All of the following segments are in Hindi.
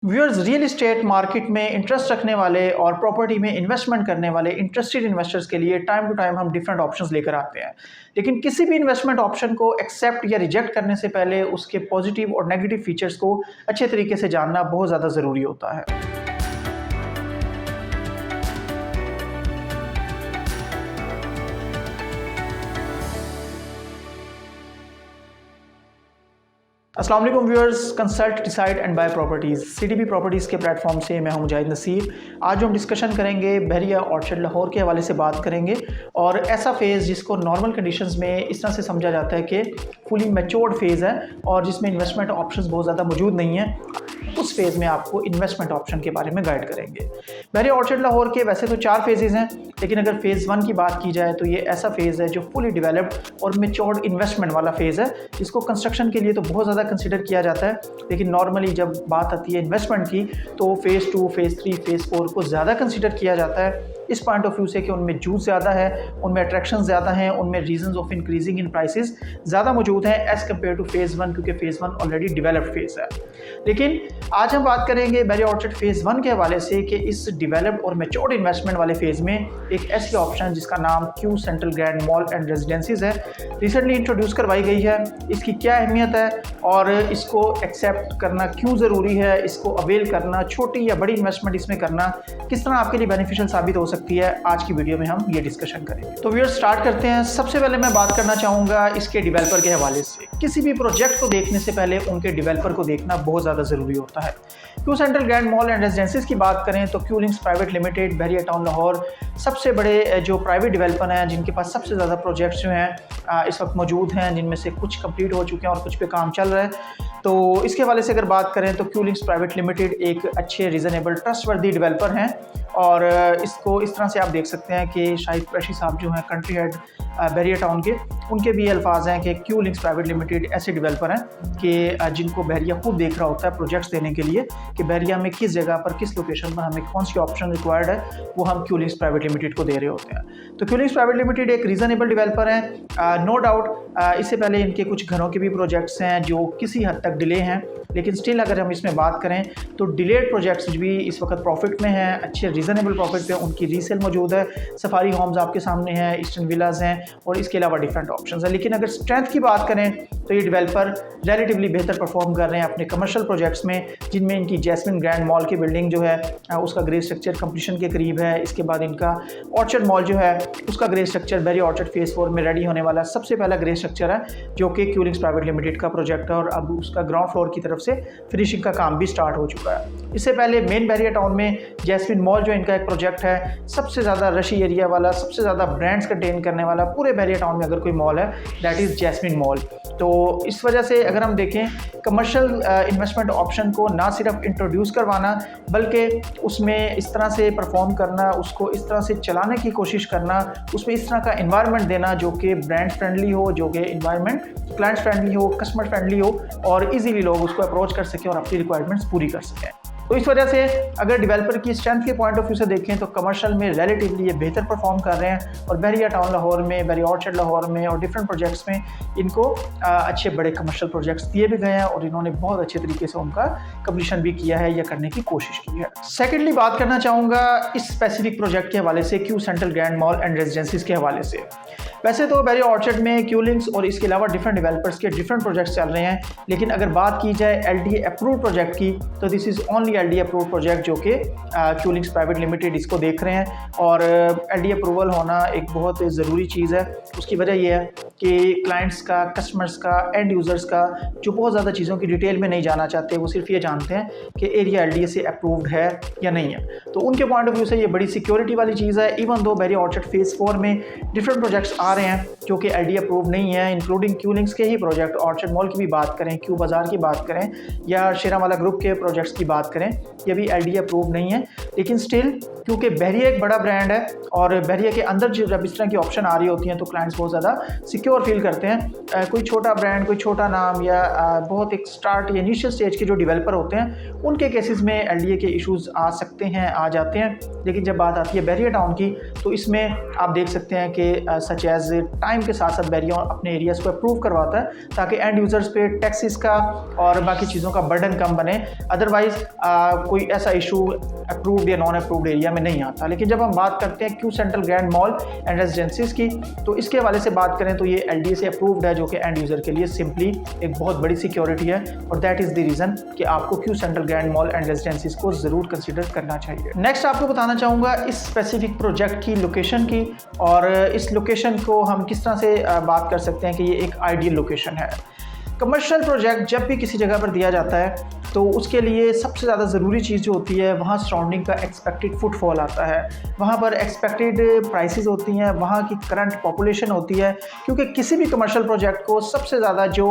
व्यूअर्स, रियल एस्टेट मार्केट में इंटरेस्ट रखने वाले और प्रॉपर्टी में इन्वेस्टमेंट करने वाले इंटरेस्टेड इन्वेस्टर्स के लिए टाइम टू टाइम हम डिफरेंट ऑप्शंस लेकर आते हैं। लेकिन किसी भी इन्वेस्टमेंट ऑप्शन को एक्सेप्ट या रिजेक्ट करने से पहले उसके पॉजिटिव और नेगेटिव फीचर्स को अच्छे तरीके से जानना बहुत ज़्यादा ज़रूरी होता है। अस्सलाम वालेकुम viewers, consult decide and buy properties CDP properties के प्लेटफॉर्म से मैं हूं मुजाहिद नसीब। आज हम डिस्कशन करेंगे बहरिया ऑर्चर्ड लाहौर के हवाले से बात करेंगे और ऐसा फेज़ जिसको नॉर्मल कंडीशंस में इस तरह से समझा जाता है कि फुली मैच्योर्ड फेज़ है और जिसमें इन्वेस्टमेंट ऑप्शंस बहुत ज़्यादा मौजूद नहीं है। उस फेज़ में आपको इन्वेस्टमेंट ऑप्शन के बारे में गाइड करेंगे। बहरिया ऑर्चर्ड लाहौर के वैसे तो 4 फेजेज़ हैं, लेकिन अगर फ़ेज़ 1 की बात की जाए तो ये ऐसा फेज़ है जो फुली डेवलप्ड और मैच्योर्ड इन्वेस्टमेंट वाला फेज़ है, जिसको कंस्ट्रक्शन के लिए तो बहुत ज़्यादा कंसिडर किया जाता है। लेकिन नॉर्मली जब बात आती है इन्वेस्टमेंट की तो फ़ेज़ 2, फ़ेज़ 3, फ़ेज़ 4 को ज़्यादा कंसिडर किया जाता है इस पॉइंट ऑफ व्यू से कि उनमें जूस ज़्यादा है, उनमें अट्रैक्शन ज़्यादा हैं, उनमें reasons of increasing in prices ज़्यादा मौजूद हैं एज़ कम्पेयर टू फ़ेज़ 1, क्योंकि फ़ेज़ 1 ऑलरेडी डेवलप्ड फेज़ है। लेकिन आज हम बात करेंगे बहरिया ऑर्चर्ड फ़ेज़ 1 के हवाले से कि इस डेवलप्ड और मैच्योर्ड इन्वेस्टमेंट वाले फेज़ में एक ऐसी ऑप्शन जिसका नाम Q central grand mall and रेजिडेंसीज है, रिसेंटली इंट्रोड्यूस करवाई गई है। इसकी क्या अहमियत है और इसको एक्सेप्ट करना क्यों ज़रूरी है, इसको अवेल करना, छोटी या बड़ी इन्वेस्टमेंट इसमें करना किस तरह आपके लिए बेनिफिशियल साबित हो सकती है, आज की वीडियो में हम ये डिस्कशन करेंगे। तो व्यूअर्स, स्टार्ट करते हैं। सबसे पहले मैं बात करना चाहूँगा इसके डेवलपर के हवाले से। किसी भी प्रोजेक्ट को देखने से पहले उनके डेवलपर को देखना बहुत ज़्यादा ज़रूरी होता है। Q central grand mall and रेजिडेंसीज की बात करें तो क्यू लिंक्स प्राइवेट लिमिटेड बहरिया टाउन लाहौर सबसे बड़े जो प्राइवेट डेवलपर हैं, जिनके पास सबसे ज़्यादा प्रोजेक्ट्स जो हैं इस वक्त मौजूद हैं, जिनमें से कुछ कंप्लीट हो चुके हैं और कुछ पे काम चल रहा है। तो इसके हवाले से अगर बात करें तो क्यू लिंक्स प्राइवेट लिमिटेड एक अच्छे रीज़नेबल ट्रस्टवर्दी डेवलपर हैं और इसको इस तरह से आप देख सकते हैं कि शाहिद कुरैशी साहब जो हैं कंट्री हेड बहरिया टाउन के, उनके भी अल्फाज हैं कि क्यू लिंक्स प्राइवेट लिमिटेड ऐसे डेवलपर हैं कि जिनको बहरिया खूब देख रहा होता है प्रोजेक्ट्स देने के लिए कि बहरिया में किस जगह पर, किस लोकेशन पर हमें कौन सी ऑप्शन रिक्वायर्ड है, वो हम क्यू लिंक्स प्राइवेट लिमिटेड को दे रहे होते हैं। तो क्यू लिंक्स प्राइवेट लिमिटेड एक रीज़नेबल डेवलपर है, नो डाउट। इससे पहले इनके कुछ घरों के भी प्रोजेक्ट्स हैं जो किसी हद तक डिले हैं, लेकिन स्टिल अगर हम इसमें बात करें तो डिलेड प्रोजेक्ट्स भी इस वक्त प्रॉफिट में हैं, अच्छे रीज़नेबल प्रॉफिट पे उनकी रीसेल मौजूद है। सफारी होम्स आपके सामने हैं, ईस्टर्न विलाज हैं और इसके अलावा डिफरेंट ऑप्शंस हैं। लेकिन अगर स्ट्रेंथ की बात करें तो ये डेवलपर रिलेटिवली बेहतर परफॉर्म कर रहे हैं अपने कमर्शियल प्रोजेक्ट्स में, जिनमें इनकी जैस्मिन ग्रैंड मॉल की बिल्डिंग जो है उसका ग्रे स्ट्रक्चर कंप्लीशन के करीब है। इसके बाद इनका ऑर्चर्ड मॉल जो है उसका ग्रे स्ट्रक्चर बहरिया ऑर्चर्ड फ़ेज़ 4 में रेडी होने वाला सबसे पहला ग्रे स्ट्रक्चर है, जो कि क्यू लिंक्स प्राइवेट लिमिटेड का प्रोजेक्ट है और अब उसका ग्राउंड फ्लोर की तरफ से फिनिशिंग का काम भी स्टार्ट हो चुका है। इससे पहले मेन बहरिया टाउन में जैस्मिन मॉल जो इनका एक प्रोजेक्ट है, सबसे ज़्यादा रशी एरिया वाला, सबसे ज़्यादा ब्रांड्स कंटेन करने वाला पूरे बहरिया टाउन में अगर कोई मॉल है दैट इज़ जैस्मिन मॉल। तो इस वजह से अगर हम देखें कमर्शियल इन्वेस्टमेंट ऑप्शन को ना सिर्फ इंट्रोड्यूस करवाना बल्कि उसमें इस तरह से परफॉर्म करना, उसको इस तरह से चलाने की कोशिश करना, उसमें इस तरह का इन्वायरमेंट देना जो कि ब्रांड फ्रेंडली हो, जो कि इन्वायरमेंट क्लाइंट फ्रेंडली हो, कस्टमर फ्रेंडली हो और इजीली लोग उसको अप्रोच कर सकें और अपनी रिक्वायरमेंट्स पूरी कर सकें। तो इस वजह से अगर डेवलपर की स्ट्रेंथ के पॉइंट ऑफ व्यू से देखें तो कमर्शियल में रिलेटिवली ये बेहतर परफॉर्म कर रहे हैं और बहरिया टाउन लाहौर में, बहरिया ऑर्चर्ड लाहौर में और डिफरेंट प्रोजेक्ट्स में इनको अच्छे बड़े कमर्शियल प्रोजेक्ट्स दिए भी गए हैं और इन्होंने बहुत अच्छे तरीके से उनका कंप्लीशन भी किया है या करने की कोशिश की है। सेकेंडली बात करना चाहूँगा इस स्पेसिफिक प्रोजेक्ट के हवाले से Q central grand mall and रेजिडेंसीज के हवाले से। वैसे तो बहरिया ऑर्चर्ड में क्यू लिंक्स और इसके अलावा डिफरेंट डेवलपर्स के डिफरेंट प्रोजेक्ट्स चल रहे हैं, लेकिन अगर बात की जाए LDA अप्रूव्ड प्रोजेक्ट की तो this is only LDA approved project जो कि क्यू लिंक्स प्राइवेट लिमिटेड इसको देख रहे हैं और LDA अप्रूवल होना एक बहुत ज़रूरी चीज़ है। उसकी वजह यह है कि क्लाइंट्स का, कस्टमर्स का, एंड यूज़र्स का जो बहुत ज़्यादा चीज़ों की डिटेल में नहीं जाना चाहते, वो सिर्फ ये जानते हैं कि एरिया LDA से अप्रूव्ड है या नहीं है। तो उनके पॉइंट ऑफ व्यू से ये बड़ी सिक्योरिटी वाली चीज़ है। इवन दो बहरिया ऑर्चर्ड फ़ेज़ 4 में डिफरेंट प्रोजेक्ट्स आ रहे हैं जो कि LDA अप्रूव नहीं है, इंक्लूडिंग क्यू लिंक्स के ही प्रोजेक्ट, ऑर्चर्ड मॉल की भी बात करें, क्यू बाज़ार की बात करें या शेरावाला ग्रुप के प्रोजेक्ट्स की बात करें, ये भी LDA अप्रूव नहीं है। लेकिन स्टिल क्योंकि बहरिया एक बड़ा ब्रांड है और बहरिया के अंदर जब इस तरह की ऑप्शन आ रही होती हैं तो क्लाइंट्स बहुत ज़्यादा सिक्योर फील करते हैं। कोई छोटा ब्रांड, कोई छोटा नाम या बहुत एक स्टार्ट या इनिशियल स्टेज के जो डेवलपर होते हैं उनके केसेस में LDA के इश्यूज़ आ सकते हैं, आ जाते हैं। लेकिन जब बात आती है बहरिया टाउन की तो इसमें आप देख सकते हैं कि सच एज टाइम के साथ साथ बहरिया अपने एरियाज़ को अप्रूव करवाता है ताकि एंड यूज़र्स पे टैक्सेस का और बाकी चीज़ों का बर्डन कम बने। अदरवाइज़ कोई ऐसा इशू अप्रूव्ड या नॉन अप्रूव्ड एरिया में नहीं आता। लेकिन जब हम बात करते हैं Q central grand mall and रेजिडेंसीज की तो इसके हवाले से बात करें तो ये LDA से अप्रूव्ड है, जो कि एंड यूज़र के लिए सिंपली एक बहुत बड़ी सिक्योरिटी है और दैट इज़ द रीज़न कि आपको Q central grand mall and रेजिडेंसीज को ज़रूर कंसिडर करना चाहिए। नेक्स्ट आपको बताना चाहूँगा इस स्पेसिफिक प्रोजेक्ट की लोकेशन की, और इस लोकेशन को हम किस तरह से बात कर सकते हैं कि ये एक आइडियल लोकेशन है। कमर्शियल प्रोजेक्ट जब भी किसी जगह पर दिया जाता है तो उसके लिए सबसे ज़्यादा ज़रूरी चीज़ जो होती है वहाँ सराउंडिंग का एक्सपेक्टेड फुटफॉल आता है, वहाँ पर एक्सपेक्टेड प्राइसेस होती हैं, वहाँ की करंट पॉपुलेशन होती है। क्योंकि किसी भी कमर्शियल प्रोजेक्ट को सबसे ज़्यादा जो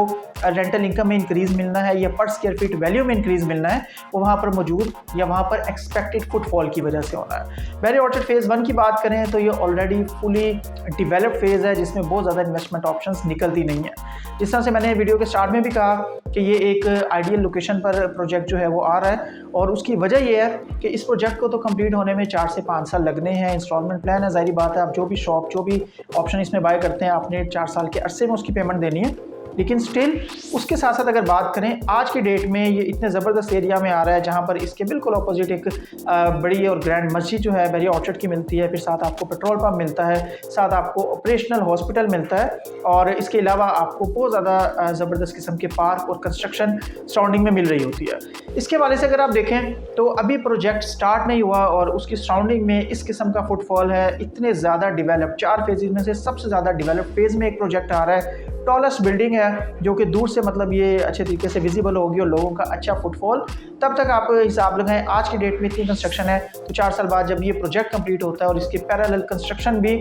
रेंटल इनकम में इंक्रीज़ मिलना है या पर स्क्वायर फीट वैल्यू में इंक्रीज़ मिलना है वो वहाँ पर मौजूद या वहाँ पर एक्सपेक्टेड फुटफॉल की वजह से होना है। बहरिया ऑर्चर्ड फेज़ 1 की बात करें तो ये ऑलरेडी फुली डिवेलप्ड फेज़ है जिसमें बहुत ज़्यादा इन्वेस्टमेंट ऑप्शंस निकलती नहीं है। जिस तरह से मैंने वीडियो के स्टार्ट में भी कहा कि ये एक आइडियल लोकेशन पर प्रोजेक्ट जो है वो आ रहा है और उसकी वजह ये है कि इस प्रोजेक्ट को तो कंप्लीट होने में 4 से 5 साल लगने हैं। इंस्टॉलमेंट प्लान है, ज़ाहिर बात है आप जो भी शॉप जो भी ऑप्शन इसमें बाय करते हैं आपने 4 साल के अरसे में उसकी पेमेंट देनी है। लेकिन स्टिल उसके साथ साथ अगर बात करें आज की डेट में ये इतने ज़बरदस्त एरिया में आ रहा है जहाँ पर इसके बिल्कुल अपोजिट एक बड़ी और ग्रैंड मस्जिद जो है बहरिया ऑर्चर्ड की मिलती है, फिर साथ आपको पेट्रोल पंप मिलता है, साथ आपको ऑपरेशनल हॉस्पिटल मिलता है और इसके अलावा आपको बहुत ज़्यादा ज़बरदस्त किस्म के पार्क और कंस्ट्रक्शन सराउंडिंग में मिल रही होती है। इसके हवाले से अगर आप देखें तो अभी प्रोजेक्ट स्टार्ट नहीं हुआ और उसकी सराउंडिंग में इस किस्म का फुटफॉल है, इतने ज़्यादा डिवेलप 4 फेजेज में से सबसे ज़्यादा डिवेलप फेज़ में एक प्रोजेक्ट आ रहा है। टॉलेस्ट बिल्डिंग है जो कि दूर से मतलब ये अच्छे तरीके से विजिबल होगी और लोगों का अच्छा फुटफॉल। तब तक आप हिसाब लगाएं आज की डेट में इतनी कंस्ट्रक्शन है तो 4 साल बाद जब ये प्रोजेक्ट कंप्लीट होता है और इसके पैरेलल कंस्ट्रक्शन भी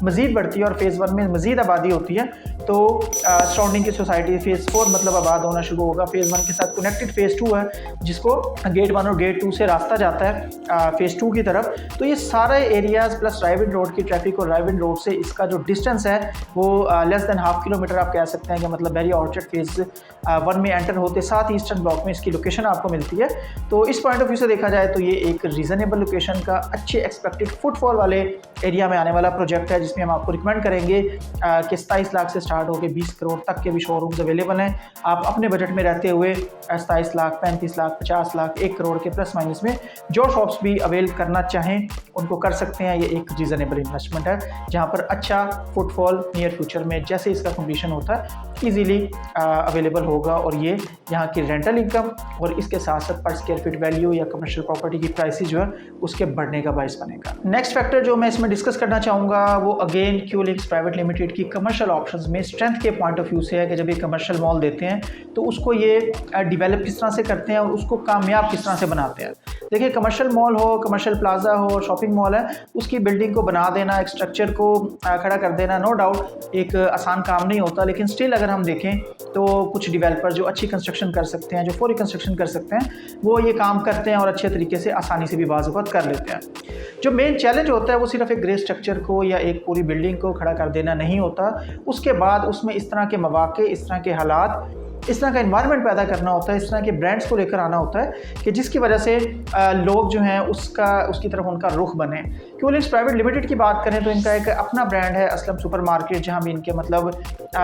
मज़ीद बढ़ती है और फेज़ 1 में मज़ीद आबादी होती है तो सराउंडिंग की सोसाइटी फेज़ 4 मतलब आबाद होना शुरू होगा। फेज़ 1 के साथ कनेक्टेड फेज़ 2 है जिसको गेट 1 और गेट 2 से रास्ता जाता है फेज़ 2 की तरफ। तो ये सारे एरियाज़ प्लस रायविंड रोड की ट्रैफिक और रायविंड रोड से इसका जो डिस्टेंस है वो लेस देन ½ किलोमीटर आप कह सकते हैं कि मतलब बहरिया ऑर्चर्ड फेज़ 1 में एंटर होते साथ ईस्टर्न ब्लॉक में इसकी लोकेशन आपको मिलती है। तो इस पॉइंट ऑफ व्यू से देखा जाए तो ये एक रीज़नेबल लोकेशन का अच्छे एक्सपेक्टेड फुटफॉल वाले एरिया में आने वाला प्रोजेक्ट है जिसमें हम आपको रिकमेंड करेंगे कि 27 लाख से स्टार्ट होकर 20 करोड़ तक के भी शोरूम्स अवेलेबल हैं। आप अपने बजट में रहते हुए 27 लाख, 35 लाख, 50 लाख, 1 करोड़ के प्लस माइनस में जो शॉप्स भी अवेल करना चाहें उनको कर सकते हैं। ये एक रीज़नेबल इन्वेस्टमेंट है जहाँ पर अच्छा फुटफॉल नियर फ्यूचर में जैसे इसका कंप्लीशन होता है ईजीली अवेलेबल होगा और ये यहाँ की रेंटल इनकम और इसके साथ साथ पर स्क्वायर फीट वैल्यू या कमर्शियल प्रॉपर्टी की प्राइसेस जो है उसके बढ़ने का बायस बनेगा। नेक्स्ट फैक्टर जो मैं इसमें डिस्कस करना चाहूँगा वो again Q links private limited की कमर्शियल ऑप्शंस में स्ट्रेंथ के पॉइंट ऑफ व्यू से है कि जब ये कमर्शियल मॉल देते हैं तो उसको ये डिवेलप किस तरह से करते हैं और उसको कामयाब किस तरह से बनाते हैं। देखिए कमर्शियल मॉल हो, कमर्शियल प्लाजा हो, शॉपिंग मॉल है, उसकी बिल्डिंग को बना देना, एक स्ट्रक्चर को खड़ा कर देना नो डाउट एक आसान काम नहीं होता। लेकिन स्टिल अगर हम देखें तो कुछ डिवेलपर जो अच्छी कंस्ट्रक्शन कर सकते हैं, जो फौरी कंस्ट्रक्शन कर सकते हैं, वो ये काम करते हैं और अच्छे तरीके से आसानी से भी बाज़ कर लेते हैं। जो मेन चैलेंज होता है वो सिर्फ एक ग्रे स्ट्रक्चर को या एक पूरी बिल्डिंग को खड़ा कर देना नहीं होता, उसके बाद उसमें इस तरह के मौके, इस तरह के हालात, इस तरह का एनवायरनमेंट पैदा करना होता है, इस तरह के ब्रांड्स को लेकर आना होता है कि जिसकी वजह से लोग जो हैं उसकी तरफ उनका रुख बने। क्यू लिंक्स प्राइवेट लिमिटेड की बात करें तो इनका एक अपना ब्रांड है असलम सुपरमार्केट, जहां भी इनके मतलब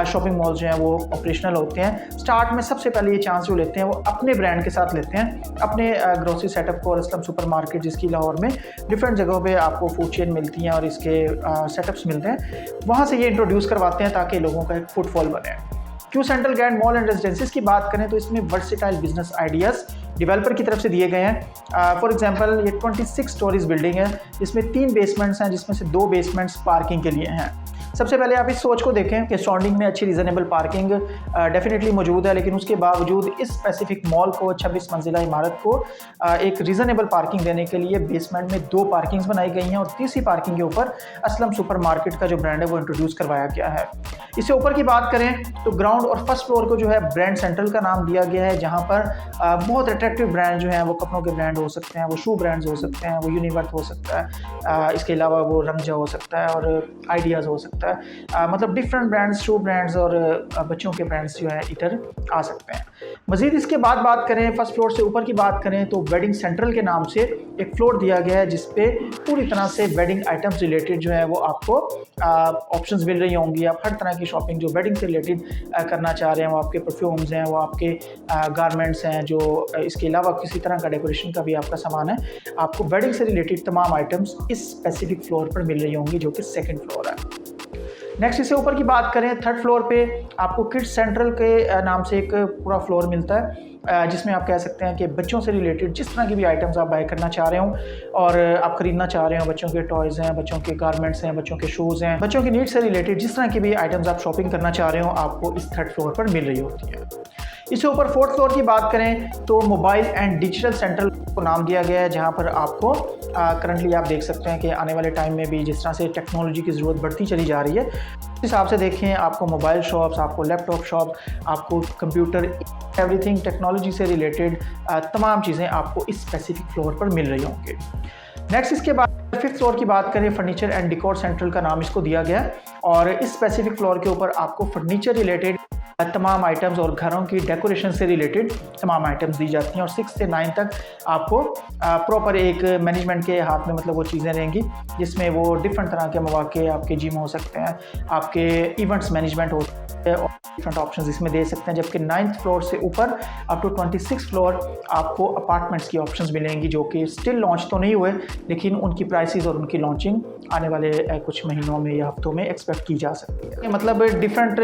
शॉपिंग मॉल जो हैं वो ऑपरेशनल होते हैं। स्टार्ट में सबसे पहले ये चांस जो लेते हैं वो अपने ब्रांड के साथ लेते हैं, अपने ग्रोसरी सेटअप को। और असलम सुपरमार्केट जिसकी लाहौर में डिफरेंट जगहों पर आपको फूड चेन मिलती हैं और इसके सेटअप्स मिलते हैं, वहाँ से ये इंट्रोड्यूस करवाते हैं ताकि लोगों का एक फुटफॉल बने। Q central grand mall and रेजिडेंसीज की बात करें तो इसमें वर्सेटाइल बिजनेस आइडियाज़ डेवलपर की तरफ से दिए गए हैं। फॉर एग्जांपल ये 26 स्टोरीज बिल्डिंग है, इसमें 3 बेसमेंट्स हैं जिसमें से 2 बेसमेंट्स पार्किंग के लिए हैं। सबसे पहले आप इस सोच को देखें कि सराउंडिंग में अच्छी रीजनेबल पार्किंग डेफिनेटली मौजूद है, लेकिन उसके बावजूद इस स्पेसिफिक मॉल को 26 मंजिला इमारत को एक रीजनेबल पार्किंग देने के लिए बेसमेंट में 2 पार्किंग्स बनाई गई हैं और तीसरी पार्किंग के ऊपर असलम सुपरमार्केट का जो ब्रांड है वो इंट्रोड्यूस करवाया गया है। इससे ऊपर की बात करें तो ग्राउंड और फर्स्ट फ्लोर को जो है ब्रांड सेंट्रल का नाम दिया गया है, जहां पर बहुत अट्रैक्टिव ब्रांड जो हैं वो कपड़ों के ब्रांड हो सकते हैं, वो शू ब्रांड्स हो सकते हैं, वो यूनिवर्थ हो सकता है, इसके अलावा वो रंगजा हो सकता है और आइडियाज़ हो सकता है। मतलब डिफरेंट ब्रांड्स, शू ब्रांड्स और बच्चों के ब्रांड्स जो है इधर आ सकते हैं। मज़ीद इसके बाद बात करें फर्स्ट फ्लोर से ऊपर की बात करें तो वेडिंग सेंट्रल के नाम से एक फ्लोर दिया गया है जिसपे पूरी तरह से वेडिंग आइटम्स रिलेटेड जो है वो आपको ऑप्शंस मिल रही होंगी। आप हर तरह की शॉपिंग जो वेडिंग से रिलेटेड करना चाह रहे हैं, वो आपके परफ्यूम्स हैं, वो आपके गारमेंट्स हैं, जो इसके अलावा किसी तरह का डेकोरेशन का भी आपका सामान है, आपको वेडिंग से रिलेटेड तमाम आइटम्स इस स्पेसिफिक फ्लोर पर मिल रही होंगी जो कि सेकेंड फ्लोर है। नेक्स्ट इससे ऊपर की बात करें थर्ड फ्लोर पे आपको किड्स सेंट्रल के नाम से एक पूरा फ्लोर मिलता है, जिसमें आप कह सकते हैं कि बच्चों से रिलेटेड जिस तरह की भी आइटम्स आप बाय करना चाह रहे हो और आप ख़रीदना चाह रहे हो, बच्चों के टॉयज़ हैं, बच्चों के गारमेंट्स हैं, बच्चों के शूज़ हैं, बच्चों की नीड्स से रिलेटेड जिस तरह की भी आइटम्स आप शॉपिंग करना चाह रहे हो आपको इस थर्ड फ्लोर पर मिल रही होती है। इससे ऊपर फोर्थ फ्लोर की बात करें तो मोबाइल एंड डिजिटल सेंट्रल को नाम दिया गया है, जहां पर आपको करंटली आप देख सकते हैं कि आने वाले टाइम में भी जिस तरह से टेक्नोलॉजी की ज़रूरत बढ़ती चली जा रही है, उस हिसाब से देखें आपको मोबाइल शॉप्स, आपको लैपटॉप शॉप, आपको कंप्यूटर, एवरीथिंग टेक्नोलॉजी से रिलेटेड तमाम चीज़ें आपको इस स्पेसिफिक फ्लोर पर मिल रही होंगी। नेक्स्ट इसके बाद फिफ्थ फ्लोर की बात करें, फर्नीचर एंड डेकोर सेंट्रल का नाम इसको दिया गया है और इस स्पेसिफिक फ्लोर के ऊपर आपको फर्नीचर रिलेटेड तमाम आइटम्स और घरों की डेकोरेशन से रिलेटेड तमाम आइटम्स दी जाती हैं और 6 से 9 तक आपको प्रॉपर एक मैनेजमेंट के हाथ में मतलब वो चीज़ें रहेंगी जिसमें वो डिफरेंट तरह के मौके, आपके जिम हो सकते हैं, आपके इवेंट्स मैनेजमेंट हो सकते हैं और डिफरेंट ऑप्शंस इसमें दे सकते हैं। जबकि 9th फ्लोर से ऊपर अप टू 26 फ्लोर आपको अपार्टमेंट्स की ऑप्शंस मिलेंगी जो कि स्टिल लॉन्च तो नहीं हुए, लेकिन उनकी प्राइसेस और उनकी लॉन्चिंग आने वाले कुछ महीनों में या हफ्तों में एक्सपेक्ट की जा सकती है। मतलब डिफरेंट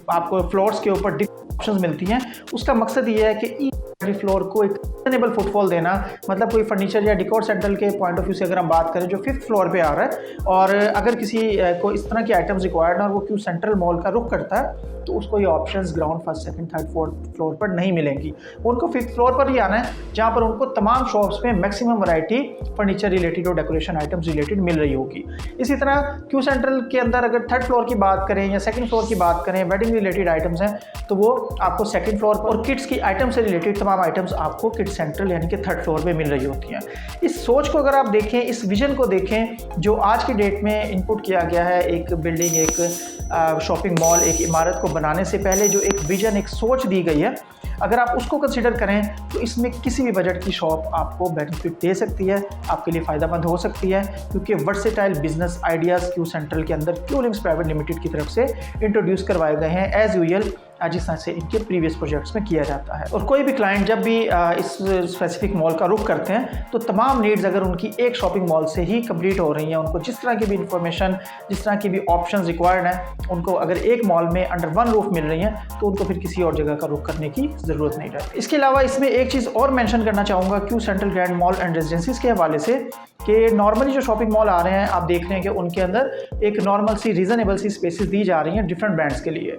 आपको फ्लोर्स के ऊपर ऑप्शंस मिलती हैं। उसका मकसद ये है कि फ्लोर को एक रिजनेबल फुटफॉल देना, मतलब कोई फर्नीचर या डेकोर सेंट्रल के पॉइंट ऑफ व्यू से अगर हम बात करें जो 5th फ्लोर पे आ रहा है और अगर किसी को इस तरह की आइटम्स रिक्वायर्ड है और वो क्यों सेंट्रल मॉल का रुख करता है तो उसको ये options ground, first, second, third, fourth floor पर नहीं मिलेंगी। उनको 5th फ्लोर पर ही आना है जहाँ पर उनको तमाम शॉप्स में मैक्सिमम वैरायटी फर्नीचर रिलेटेड और डेकोरेशन आइटम्स रिलेटेड मिल रही होगी। इसी तरह क्यू सेंट्रल के अंदर अगर 3rd फ्लोर की बात करें या 2nd फ्लोर की बात करें, वेडिंग रिलेटेड आइटम्स हैं तो वो आपको 2nd फ्लोर पर, और किड्स की आइटम से रिलेटेड तमाम आइटम्स आपको किड्स सेंट्रल यानी कि 3rd फ्लोर पे मिल रही होती हैं। इस सोच को अगर आप देखें, इस विजन को देखें जो आज की डेट में इनपुट किया गया है, एक बिल्डिंग, एक शॉपिंग मॉल, एक इमारत को बनाने से पहले जो एक विजन, एक सोच दी गई है, अगर आप उसको कंसिडर करें तो इसमें किसी भी बजट की शॉप आपको बेनिफिट दे सकती है, आपके लिए फ़ायदेमंद हो सकती है, क्योंकि versatile business ideas Q central के अंदर क्यू लिंक्स प्राइवेट लिमिटेड की तरफ से इंट्रोड्यूस करवाए गए हैं एज़ यूजुअल, जिस तरह से इनके प्रीवियस प्रोजेक्ट्स में किया जाता है। और कोई भी क्लाइंट जब भी इस स्पेसिफिक मॉल का रुख करते हैं तो तमाम नीड्स अगर उनकी एक शॉपिंग मॉल से ही कंप्लीट हो रही हैं, उनको जिस तरह की भी इंफॉर्मेशन, जिस तरह की भी ऑप्शंस रिक्वायर्ड हैं, उनको अगर एक मॉल में अंडर वन रूफ मिल रही हैं तो उनको फिर किसी और जगह का रुख करने की ज़रूरत नहीं रहती। इसके अलावा इसमें एक चीज़ और मेंशन करना चाहूँगा Q central grand mall and रेजिडेंसीज के हवाले से कि नॉर्मली जो शॉपिंग मॉल आ रहे हैं आप देख रहे हैं कि उनके अंदर एक नॉर्मल सी रीज़नेबल सी स्पेसेस दी जा रही हैं डिफरेंट ब्रांड्स के लिए,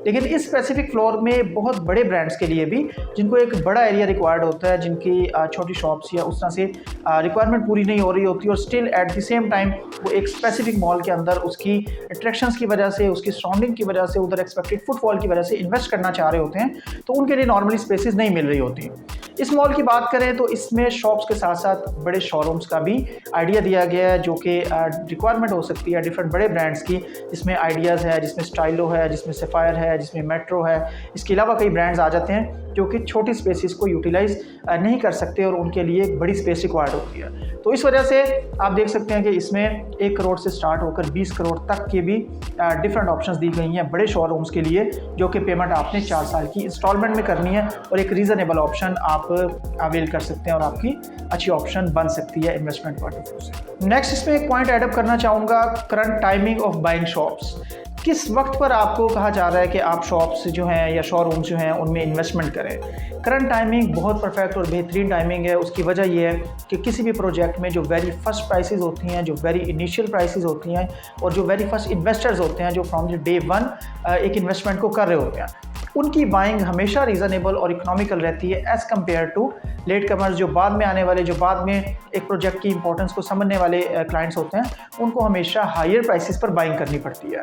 लेकिन इस स्पेसिफिक फ्लोर में बहुत बड़े ब्रांड्स के लिए भी जिनको एक बड़ा एरिया रिक्वायर्ड होता है, जिनकी छोटी शॉप्स या उस तरह से रिक्वायरमेंट पूरी नहीं हो रही होती और still at the same time वो एक स्पेसिफिक मॉल के अंदर उसकी अट्रैक्शंस की वजह से, उसकी सराउंडिंग की वजह से, उधर एक्सपेक्टेड फुटफॉल की वजह से इन्वेस्ट करना चाह रहे होते हैं तो उनके लिए नॉर्मली स्पेसेस नहीं मिल रही होती। इस मॉल की बात करें तो इसमें शॉप्स के साथ साथ बड़े शोरूम्स का भी आइडिया दिया गया है जो कि रिक्वायरमेंट हो सकती है डिफरेंट बड़े ब्रांड्स की, जिसमें आइडियाज़ है, जिसमें स्टाइलो है, जिसमें सफ़ायर है, जिसमें मेट्रो है। इसके अलावा कई ब्रांड्स आ जाते हैं जो कि छोटी स्पेसिस को यूटिलाइज नहीं कर सकते और उनके लिए एक बड़ी स्पेस रिक्वायर्ड होती है। तो इस वजह से आप देख सकते हैं कि इसमें 1 करोड़ से स्टार्ट होकर 20 करोड़ तक के भी डिफरेंट ऑप्शंस दी गई हैं बड़े शोरूम्स के लिए, जो कि पेमेंट आपने 4 साल की इंस्टॉलमेंट में करनी है और एक रीज़नेबल ऑप्शन आप अवेल कर सकते हैं और आपकी अच्छी ऑप्शन बन सकती है इन्वेस्टमेंट पॉइंट ऑफ व्यू से। नेक्स्ट इसमें एक पॉइंट ऐड अप करना चाहूँगा, current timing of buying shops. किस वक्त पर आपको कहा जा रहा है कि आप शॉप्स जो हैं या शोरूम्स जो हैं उनमें इन्वेस्टमेंट करें। करंट टाइमिंग बहुत परफेक्ट और बेहतरीन टाइमिंग है। उसकी वजह यह है कि किसी भी प्रोजेक्ट में जो वेरी फर्स्ट प्राइसेस होती हैं, जो वेरी इनिशियल प्राइसेस होती हैं और जो वेरी फर्स्ट इन्वेस्टर्स होते हैं जो फ्रॉम द डे वन एक इन्वेस्टमेंट को कर रहे होते हैं, उनकी बाइंग हमेशा रीज़नेबल और इकोनॉमिकल रहती है as compare to latecomers, जो बाद में आने वाले, जो बाद में एक प्रोजेक्ट की इंपॉर्टेंस को समझने वाले क्लाइंट्स होते हैं, उनको हमेशा हायर प्राइसेस पर बाइंग करनी पड़ती है।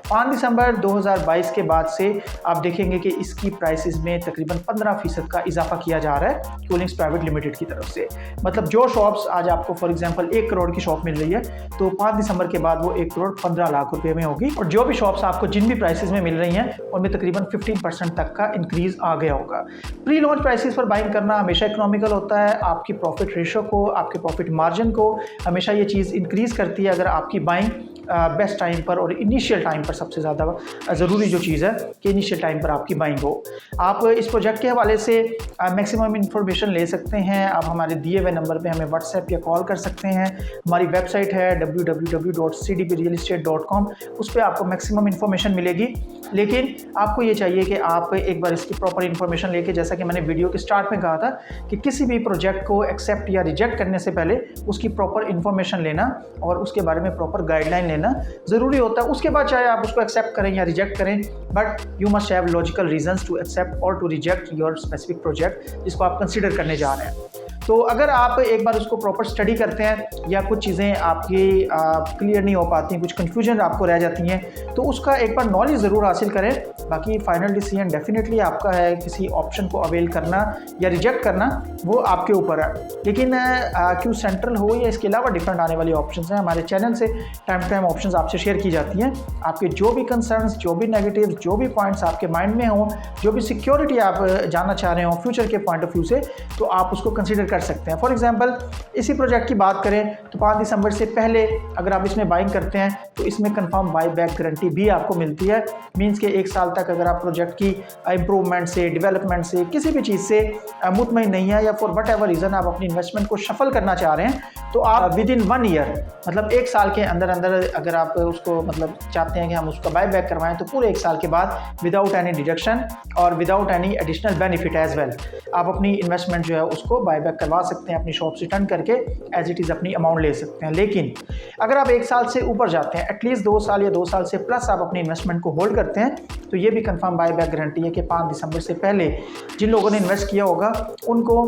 5 दिसंबर 2022 के बाद से आप देखेंगे कि इसकी प्राइसेस में तकरीबन 15% का इजाफा किया जा रहा है क्यूलिंग्स प्राइवेट लिमिटेड की तरफ से। मतलब जो शॉप्स आज आपको फॉर एग्जांपल 1 करोड़ की शॉप मिल रही है, तो 5 दिसंबर के बाद वो 1 करोड़ 15 लाख रुपए में होगी। और जो भी शॉप्स आपको जिन भी प्राइसेस में मिल रही हैं उनमें तकरीबन 15% तक का इंक्रीज आ गया होगा। प्री लॉन्च प्राइसेस पर बाइंग करना हमेशा इकोनॉमिकल होता है। आपकी प्रॉफिट रेशो को, आपके प्रॉफिट मार्जिन को हमेशा ये चीज़ इंक्रीज करती है अगर आपकी बाइंग बेस्ट टाइम पर और इनिशियल टाइम पर। सबसे ज़्यादा ज़रूरी जो चीज़ है कि इनिशियल टाइम पर आपकी बाइंग हो। आप इस प्रोजेक्ट के हवाले से मैक्सिमम इंफॉर्मेशन ले सकते हैं। आप हमारे दिए हुए नंबर पे हमें व्हाट्सएप या कॉल कर सकते हैं। हमारी वेबसाइट है www.cdprealestate.com, उस पर आपको मैक्सिमम इंफॉर्मेशन मिलेगी। लेकिन आपको ये चाहिए कि आप एक बार इसकी प्रॉपर इंफॉर्मेशन लेके, जैसा कि मैंने वीडियो के स्टार्ट में कहा था कि किसी भी प्रोजेक्ट को एक्सेप्ट या रिजेक्ट करने से पहले उसकी प्रॉपर इंफॉर्मेशन लेना और उसके बारे में प्रॉपर गाइडलाइन लेना ज़रूरी होता है। उसके बाद चाहे आप उसको एक्सेप्ट करें या रिजेक्ट करें, but you must have logical reasons to accept और to reject your specific project जिसको आप कंसीडर करने जा रहे हैं। तो अगर आप एक बार उसको प्रॉपर स्टडी करते हैं या कुछ चीज़ें आपकी क्लियर नहीं हो पाती हैं, कुछ कन्फ्यूजन आपको रह जाती हैं, तो उसका एक बार नॉलेज ज़रूर हासिल करें। बाकी फाइनल डिसीजन डेफिनेटली आपका है। किसी ऑप्शन को अवेल करना या रिजेक्ट करना वो आपके ऊपर है। लेकिन क्यों सेंट्रल हो या इसके अलावा डिफरेंट आने वाली ऑप्शन हैं, हमारे चैनल से टाइम टू टाइम ऑप्शन आपसे शेयर की जाती हैं। आपके जो भी कंसर्न्स, जो भी नेगेटिव, जो भी पॉइंट्स आपके माइंड में हों, जो भी सिक्योरिटी आप जानना चाह रहे हो फ्यूचर के पॉइंट ऑफ व्यू से, तो आप उसको कंसिडर कर सकते हैं। फॉर एग्जांपल इसी प्रोजेक्ट की बात करें तो 5 दिसंबर से पहले अगर आप इसमें बाइंग करते हैं तो इसमें कंफर्म बाई बैक गारंटी भी आपको मिलती है। मींस के 1 साल तक अगर आप प्रोजेक्ट की इंप्रूवमेंट से, डेवलपमेंट से, किसी भी चीज़ से मुतमईन नहीं है या फॉर वट एवर रीज़न आप अपनी इन्वेस्टमेंट को शफल करना चाह रहे हैं, तो आप विद इन 1 ईयर, मतलब 1 साल के अंदर अंदर अगर आप उसको मतलब चाहते हैं कि हम उसका बाई बैक करवाएं, तो पूरे 1 साल के बाद विदाउट एनी डिडक्शन और without any additional benefit as well आप अपनी इन्वेस्टमेंट जो है उसको बाई बैक करवा सकते हैं। अपनी शॉप से रिटर्न करके एज इट इज़ अपनी अमाउंट ले सकते हैं। लेकिन अगर आप 1 साल से ऊपर जाते हैं, एटलीस्ट 2 साल या 2 साल से प्लस आप अपनी इन्वेस्टमेंट को होल्ड करते हैं, तो ये भी कंफर्म बाय बैक गारंटी है कि 5 दिसंबर से पहले जिन लोगों ने इन्वेस्ट किया होगा उनको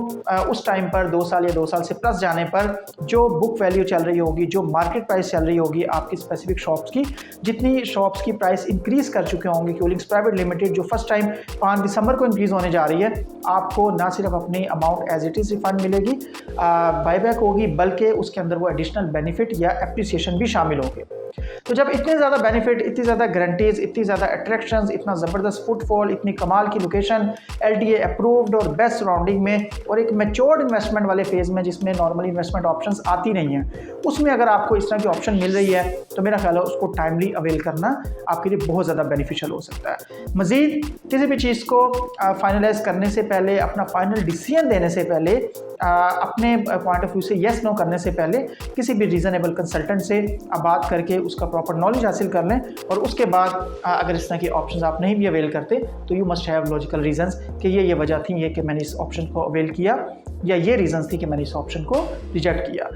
उस टाइम पर 2 साल या 2 साल से प्लस जाने पर जो बुक वैल्यू चल रही होगी, जो मार्केट प्राइस चल रही होगी आपकी स्पेसिफिक शॉप्स की, जितनी शॉप्स की प्राइस इंक्रीज कर चुके होंगे क्यूलिंग्स प्राइवेट लिमिटेड जो फर्स्ट टाइम 5 दिसंबर को इंक्रीज होने जा रही है, आपको ना सिर्फ अपनी amount as it is refund मिलेगी, बायबैक होगी, बल्कि उसके अंदर वो एडिशनल बेनिफिट या एप्रिसिएशन भी शामिल होंगे। तो जब इतने ज़्यादा बेनिफिट, इतनी ज़्यादा गारंटीज, इतनी ज़्यादा अट्रैक्शंस, इतना ज़बरदस्त फुटफॉल, इतनी कमाल की लोकेशन, LTA अप्रूव्ड और बेस्ट सराउंडिंग में और एक मैच्योर्ड इन्वेस्टमेंट वाले फेज़ में जिसमें नॉर्मली इन्वेस्टमेंट ऑप्शंस आती नहीं हैं, उसमें अगर आपको इस तरह की ऑप्शन मिल रही है तो मेरा ख्याल है उसको टाइमली अवेल करना आपके लिए बहुत ज़्यादा बेनिफिशियल हो सकता है। मज़ीद किसी भी चीज़ को फाइनलाइज करने से पहले, अपना फाइनल डिसीजन देने से पहले, अपने पॉइंट ऑफ व्यू से येस नो करने से पहले किसी भी रीज़नेबल कंसल्टेंट से आप बात करके उसका प्रॉपर नॉलेज हासिल कर लें। और उसके बाद अगर इस तरह की ऑप्शंस आप नहीं भी अवेल करते तो you must have logical reasons कि ये वजह थी ये कि मैंने इस ऑप्शन को अवेल किया, या ये रीजंस थी कि मैंने इस ऑप्शन को रिजेक्ट किया।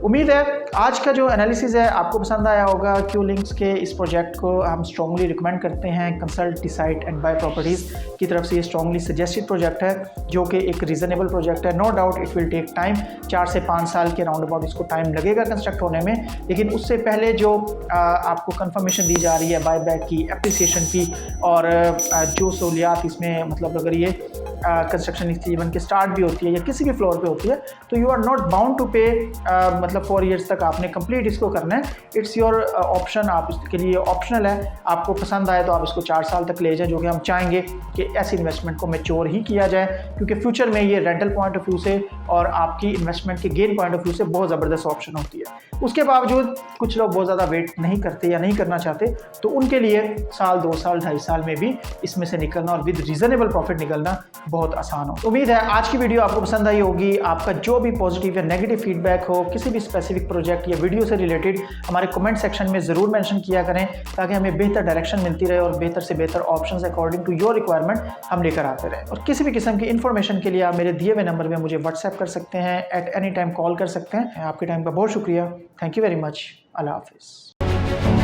उम्मीद है आज का जो एनालिसिस है आपको पसंद आया होगा। क्यूलिंग्स के इस प्रोजेक्ट को हम स्ट्रॉन्गली रिकमेंड करते हैं। Consult, decide and buy properties की तरफ से ये स्ट्रॉन्गली सजेस्टेड प्रोजेक्ट है जो कि एक रीज़नेबल प्रोजेक्ट है। No doubt it will take time, 4 से 5 साल के राउंड अबाउट इसको टाइम लगेगा कंस्ट्रक्ट होने में, लेकिन उससे पहले जो आपको कंफर्मेशन दी जा रही है बाय बैक की, एप्रिसिएशन की और जो सहूलियात इसमें, मतलब अगर ये कंस्ट्रक्शन इवन के स्टार्ट भी होती है या किसी भी फ्लोर पे होती है, तो you are not bound to pay, मतलब 4 ईयर्स तक आपने कंप्लीट इसको करना है। इट्स योर ऑप्शन, आप इसके लिए ऑप्शनल है। आपको पसंद आए तो आप इसको 4 साल तक ले जाएं, जो कि हम चाहेंगे कि ऐसी इन्वेस्टमेंट को मैच्योर ही किया जाए, क्योंकि फ्यूचर में ये रेंटल पॉइंट ऑफ व्यू से और आपकी इन्वेस्टमेंट के गेन पॉइंट ऑफ व्यू से बहुत ज़बरदस्त ऑप्शन होती है। उसके बावजूद कुछ लोग बहुत ज़्यादा वेट नहीं करते या नहीं करना चाहते, तो उनके लिए साल, 2 साल, 2.5 साल में भी इसमें से निकलना और विद रीज़नेबल प्रॉफिट निकलना बहुत आसान हो। उम्मीद है आज की वीडियो आपको पसंद आई होगी। आपका जो भी पॉजिटिव या नेगेटिव फीडबैक हो, किसी भी भी स्पेसिफिक प्रोजेक्ट या वीडियो से रिलेटेड हमारे कमेंट सेक्शन में ज़रूर मेंशन किया करें, ताकि हमें बेहतर डायरेक्शन मिलती रहे और बेहतर से बेहतर options according to your requirement हम लेकर आते रहें। और किसी भी किस्म की इन्फॉर्मेशन के लिए आप मेरे दिए हुए नंबर में मुझे व्हाट्सएप कर सकते हैं, एट एनी टाइम कॉल कर सकते हैं। आपके टाइम का बहुत शुक्रिया। Thank you very much. अल्लाह हाफिज़।